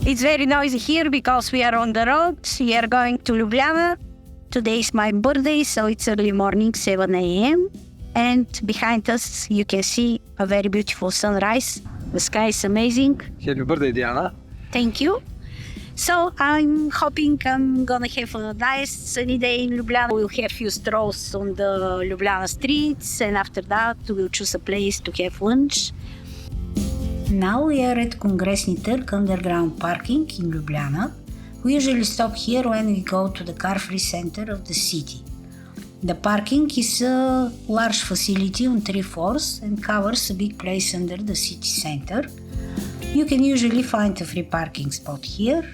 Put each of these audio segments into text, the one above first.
It's very noisy here because we are on the road. We are going to Ljubljana. Today is my birthday, so it's early morning, 7 a.m. And behind us, you can see a very beautiful sunrise. The sky is amazing. Happy birthday, Diana. Thank you. So I'm hoping I'm gonna have a nice sunny day in Ljubljana. We'll have few strolls on the Ljubljana streets, and after that we'll choose a place to have lunch. Now we are at Kongresni Trg underground parking in Ljubljana. We usually stop here when we go to the car-free center of the city. The parking is a large facility on 3 floors and covers a big place under the city center. You can usually find a free parking spot here,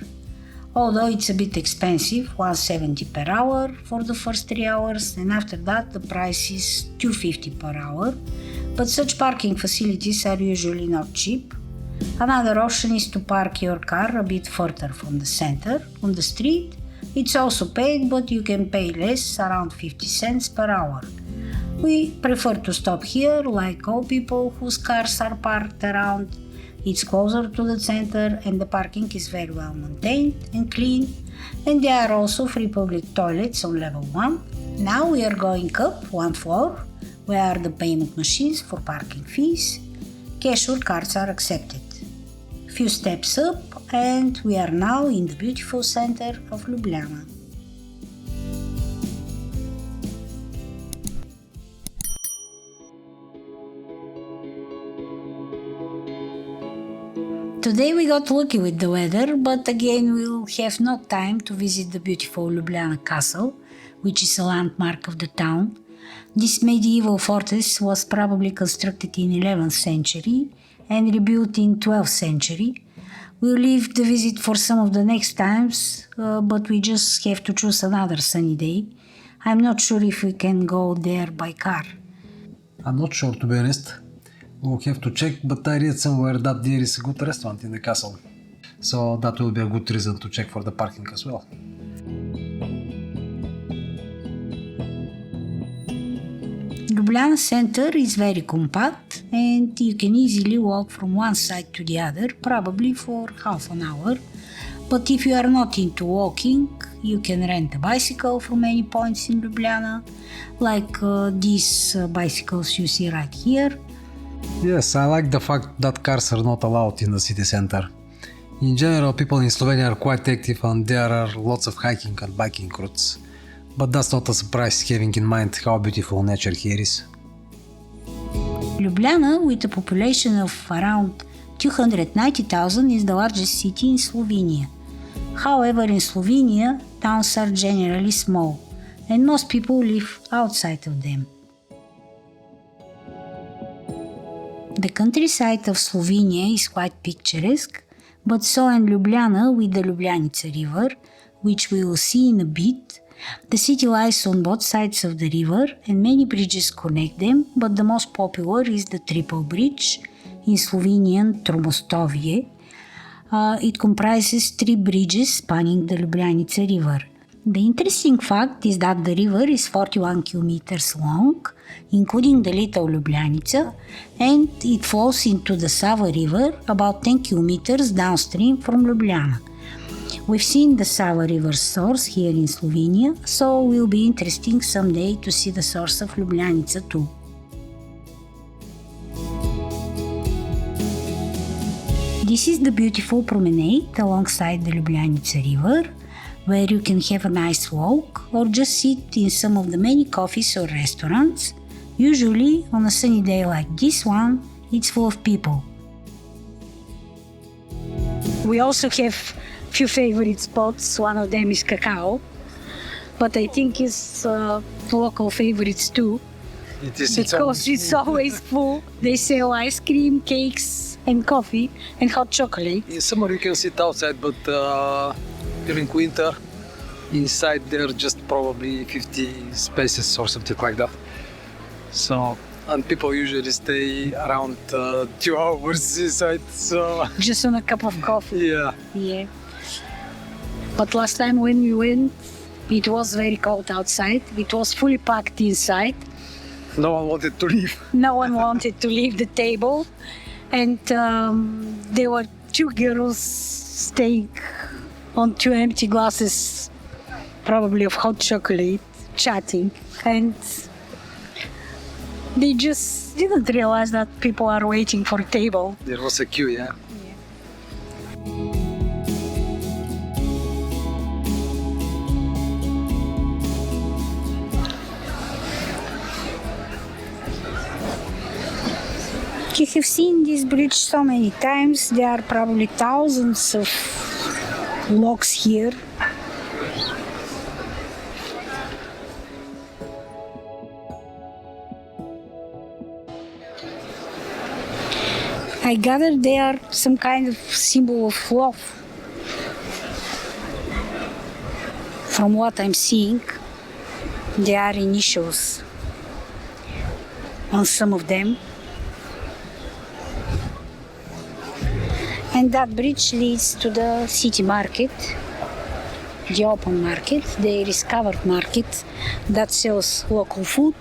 although it's a bit expensive, $170 per hour for the first 3 hours, and after that the price is $250 per hour, but such parking facilities are usually not cheap. Another option is to park your car a bit further from the center, on the street. It's also paid, but you can pay less, around 50 cents per hour. We prefer to stop here, like all people whose cars are parked around. It's closer to the center and the parking is very well maintained and clean, and there are also free public toilets on level 1. Now we are going up 1 floor, where are the payment machines for parking fees. Cash or cards are accepted. Few steps up and we are now in the beautiful center of Ljubljana. Today we got lucky with the weather, but again we'll have no time to visit the beautiful Ljubljana Castle, which is a landmark of the town. This medieval fortress was probably constructed in 11th century and rebuilt in 12th century. We'll leave the visit for some of the next times, but we just have to choose another sunny day. I'm not sure if we can go there by car. I'm not sure, to be honest. We'll have to check, but I read somewhere that there is a good restaurant in the castle. So that will be a good reason to check for the parking as well. Ljubljana center is very compact and you can easily walk from one side to the other, probably for half an hour. But if you are not into walking, you can rent a bicycle from any points in Ljubljana, like these bicycles you see right here. Yes, I like the fact that cars are not allowed in the city center. In general, people in Slovenia are quite active and there are lots of hiking and biking routes. But that's not a surprise, having in mind how beautiful nature here is. Ljubljana, with a population of around 290,000, is the largest city in Slovenia. However, in Slovenia, towns are generally small, and most people live outside of them. The countryside of Slovenia is quite picturesque, but so in Ljubljana with the Ljubljanica river, which we will see in a bit. The city lies on both sides of the river and many bridges connect them, but the most popular is the Triple Bridge, in Slovenian Tromostovje. It comprises 3 bridges spanning the Ljubljanica river. The interesting fact is that the river is 41 kilometers long, including the Little Ljubljanica, and it flows into the Sava river about 10 kilometers downstream from Ljubljana. We've seen the Sava river source here in Slovenia, so it will be interesting someday to see the source of Ljubljanica too. This is the beautiful promenade alongside the Ljubljanica river, where you can have a nice walk or just sit in some of the many coffees or restaurants. Usually, on a sunny day like this one, it's full of people. We also have few favorite spots. One of them is Cacao, but I think it's local favorites too. It is because it's always full. They sell ice cream, cakes, and coffee, and hot chocolate. In summer you can sit outside, but during winter, inside there are just probably 50 spaces or something like that. So, and people usually stay around 2 hours inside. So just on a cup of coffee. Yeah. But last time when we went, it was very cold outside. It was fully packed inside. No one wanted to leave. No one wanted to leave the table. And there were two girls staying on two empty glasses, probably of hot chocolate, chatting, and they just didn't realize that people are waiting for a table. There was a queue, yeah. You have seen this bridge so many times. There are probably thousands of locks here. I gather they are some kind of symbol of love. From what I'm seeing, there are initials on some of them. And that bridge leads to the city market, the open market, the discovered market that sells local food.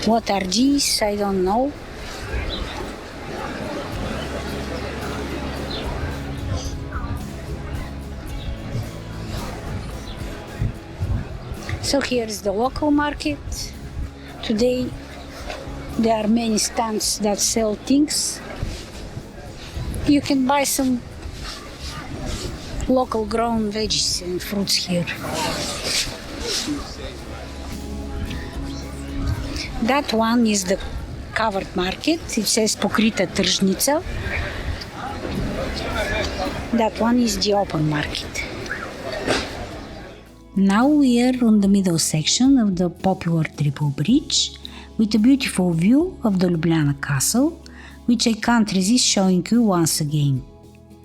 What are these? I don't know. So here is the local market. Today there are many stands that sell things. You can buy some local grown veggies and fruits here. That one is the covered market. It says Покрита тържница. That one is the open market. Now we are on the middle section of the popular Triple Bridge with a beautiful view of the Ljubljana Castle, which I can't resist showing you once again.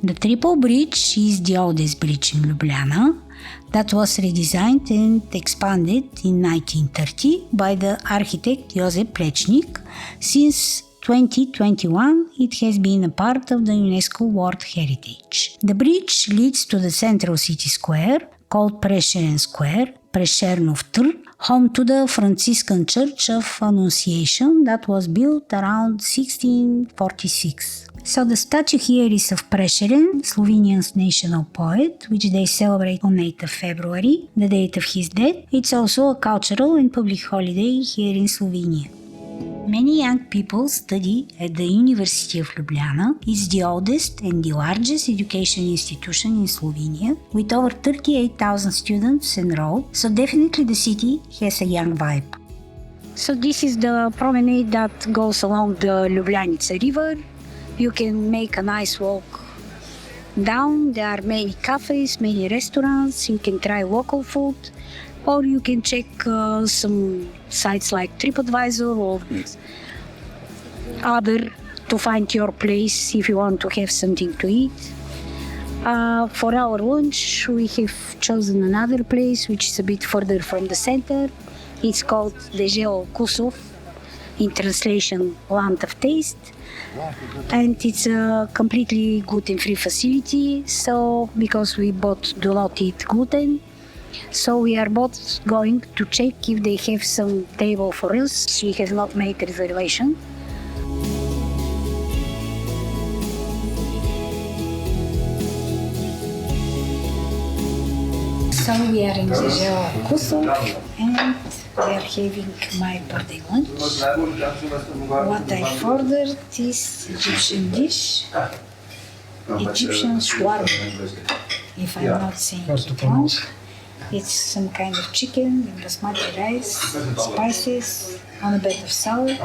The Triple Bridge is the oldest bridge in Ljubljana that was redesigned and expanded in 1930 by the architect Josip Plečnik. Since 2021, it has been a part of the UNESCO World Heritage. The bridge leads to the central city square, called Prešeren Square, Prešernov Trg, home to the Franciscan Church of Annunciation that was built around 1646. So the statue here is of Prešeren, Slovenia's national poet, which they celebrate on 8th of February, the date of his death. It's also a cultural and public holiday here in Slovenia. Many young people study at the University of Ljubljana. It's the oldest and the largest education institution in Slovenia, with over 38,000 students enrolled, so definitely the city has a young vibe. So this is the promenade that goes along the Ljubljanica river. You can make a nice walk down. There are many cafes, many restaurants. You can try local food, or you can check some sites like TripAdvisor or other to find your place if you want to have something to eat. For our lunch, we have chosen another place which is a bit further from the center. It's called Deželo Okusov, in translation, Land of Taste. And it's a completely gluten-free facility, so because we both do not eat gluten, so we are both going to check if they have some table for us. We have not made a reservation. So we are in Deželo Okusov and we are having my birthday lunch. What I've ordered is Egyptian dish, Egyptian shawarma, if I'm not saying it wrong. It's some kind of chicken with basmati rice, spices, on a bed of salad.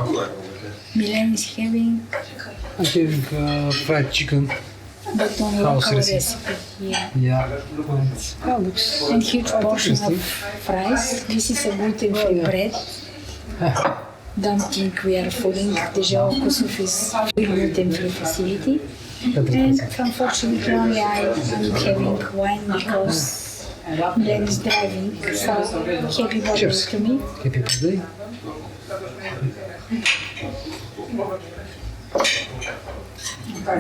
Milan is having... I'm having fried chicken. But on local recipe, Yeah. Oh, and huge portion of fries. This is a gluten-free bread. Don't think we are fooling. Deželo Okusov is a gluten-free facility. And unfortunately, only I am having wine because Milan is driving. So happy birthday to me. Happy birthday.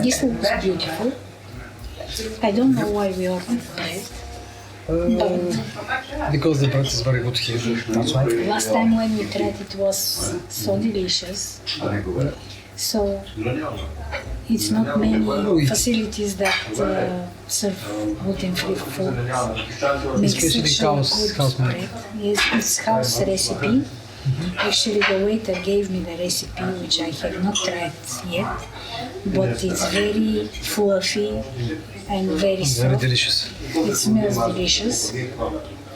This looks beautiful. I don't know why we ordered bread. Because the bread is very good here. That's why. Last time when we tried it was so delicious. So it's not many facilities that serve gluten-free food. Makes Especially such a house good made. bread. Yes, it's house recipe. Actually, the waiter gave me the recipe, which I have not tried yet, but it's very fluffy and very Very soft. delicious. It smells delicious.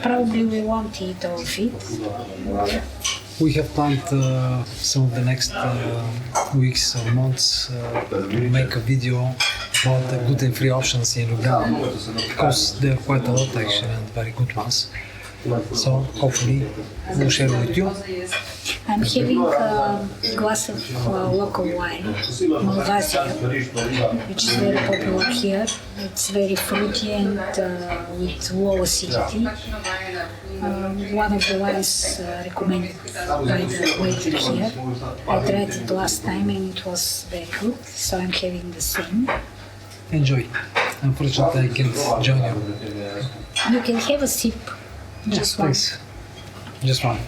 Probably we won't eat all of it. We have planned some of the next weeks or months to make a video about the gluten-free options in Ljubljana, because there are quite a lot actually and very good ones. So hopefully we'll share with you. I'm having a glass of local wine, Malvasia, which is very popular here. It's very fruity and with low acidity. One of the wines recommended by the waiter here. I tried it last time and it was very good, so I'm having the same. Enjoy. Unfortunately, I can't join you. You can have a sip, just one. Thanks. Just one.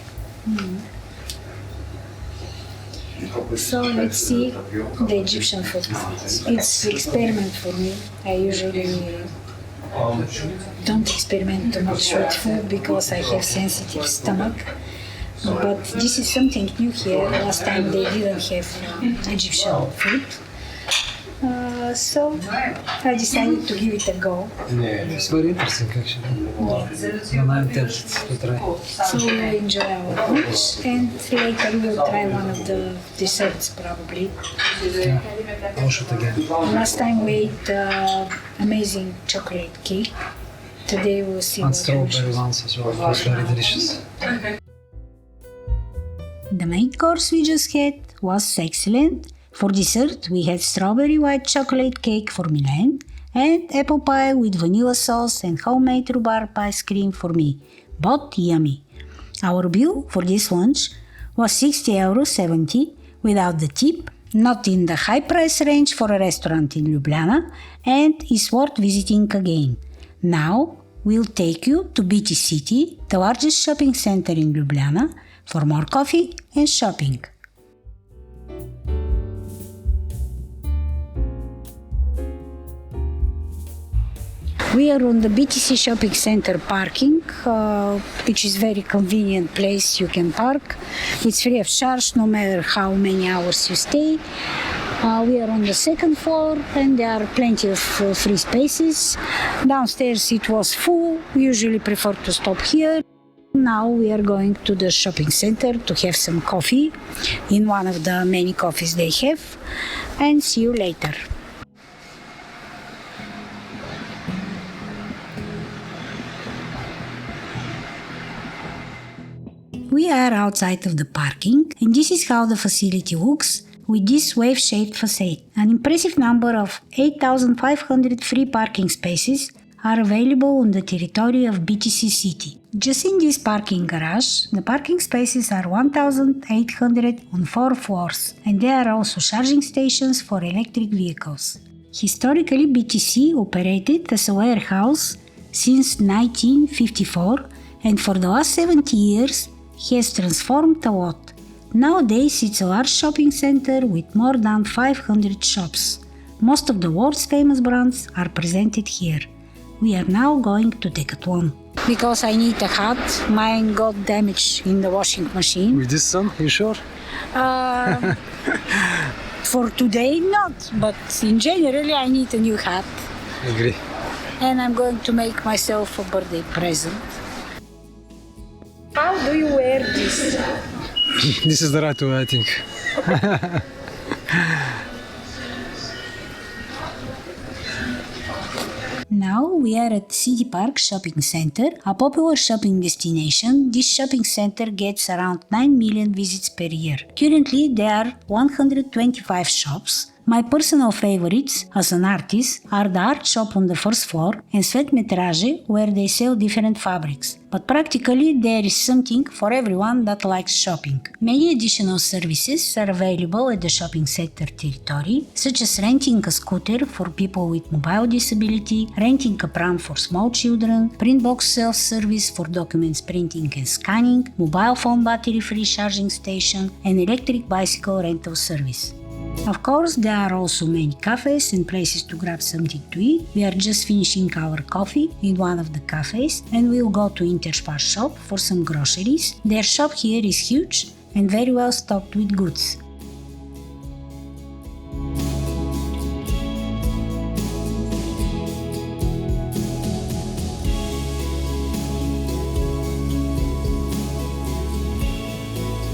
So let's see the Egyptian food. It's experiment for me. I usually don't experiment too much with food because I have sensitive stomach. But this is something new here. Last time they didn't have Egyptian food. So I decided to give it a go. It's very interesting actually. And I'm tempted to try. So we'll enjoy our lunch and later we'll try one of the desserts probably. Yeah. I'll shoot again. Last time we ate amazing chocolate cake. Today we'll see And what we strawberry ones as well. It was very delicious. The main course we just had was excellent. For dessert, we had strawberry white chocolate cake for Milan and apple pie with vanilla sauce and homemade rhubarb ice cream for me. Both yummy. Our bill for this lunch was €60.70 without the tip, not in the high price range for a restaurant in Ljubljana, and is worth visiting again. Now, we'll take you to BT City, the largest shopping center in Ljubljana, for more coffee and shopping. We are on the BTC Shopping Center parking, which is very convenient place you can park. It's free of charge no matter how many hours you stay. We are on the second floor and there are plenty of free spaces. Downstairs it was full. We usually prefer to stop here. Now we are going to the shopping center to have some coffee in one of the many coffees they have, and see you later. We are outside of the parking, and this is how the facility looks with this wave-shaped facade. An impressive number of 8,500 free parking spaces are available on the territory of BTC City. Just in this parking garage, the parking spaces are 1,800 on 4 floors, and there are also charging stations for electric vehicles. Historically, BTC operated as a warehouse since 1954, and for the last 70 years has transformed a lot. Nowadays it's a large shopping center with more than 500 shops. Most of the world's famous brands are presented here. We are now going to Decathlon. Because I need a hat, mine got damaged in the washing machine. With this sun, you sure? For today not, but in general I need a new hat. I agree. And I'm going to make myself a birthday present. How do you wear this? This is the right way, I think. Now we are at City Park Shopping Center, a popular shopping destination. This shopping center gets around 9 million visits per year. Currently there are 125 shops, My personal favorites as an artist are the art shop on the first floor and Svet Metrage, where they sell different fabrics. But practically there is something for everyone that likes shopping. Many additional services are available at the shopping center territory, such as renting a scooter for people with mobile disability, renting a pram for small children, print box self-service for documents printing and scanning, mobile phone battery-free charging station, and electric bicycle rental service. Of course, there are also many cafes and places to grab something to eat. We are just finishing our coffee in one of the cafes and we'll go to Interspar shop for some groceries. Their shop here is huge and very well stocked with goods.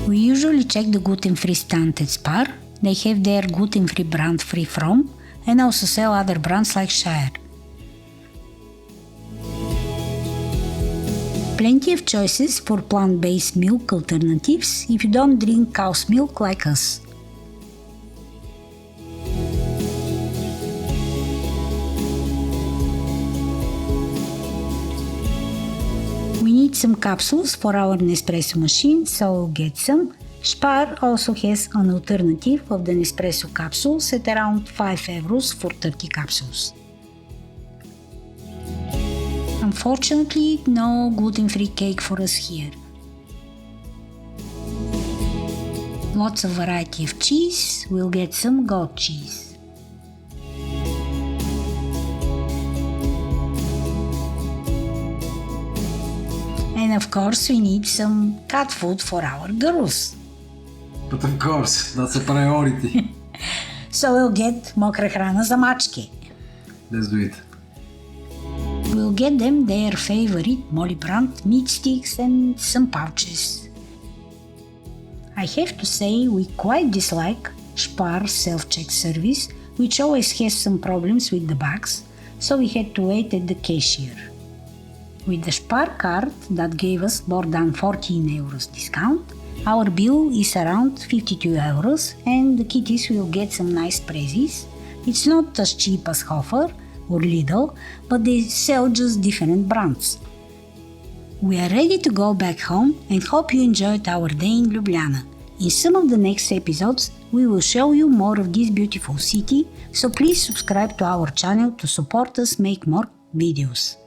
We usually check the gluten-free stand at Spar. They have their gluten-free brand Free From and also sell other brands like Shire. Plenty of choices for plant-based milk alternatives if you don't drink cow's milk like us. We need some capsules for our Nespresso machine, so we'll get some. Spar also has an alternative of the Nespresso capsules at around 5 euros for 30 capsules. Unfortunately, no gluten-free cake for us here. Lots of variety of cheese, we'll get some goat cheese. And of course we need some cat food for our girls. But of course, that's a priority. So we'll get mokra hrana za mačke. Let's do it. We'll get them their favorite Molly brand meat sticks and some pouches. I have to say we quite dislike Spar self-check service, which always has some problems with the bags, so we had to wait at the cashier. With the Spar card that gave us more than 14 euros discount, our bill is around 52 euros and the kitties will get some nice prezzies. It's not as cheap as Hofer or Lidl, but they sell just different brands. We are ready to go back home and hope you enjoyed our day in Ljubljana. In some of the next episodes, we will show you more of this beautiful city, so please subscribe to our channel to support us make more videos.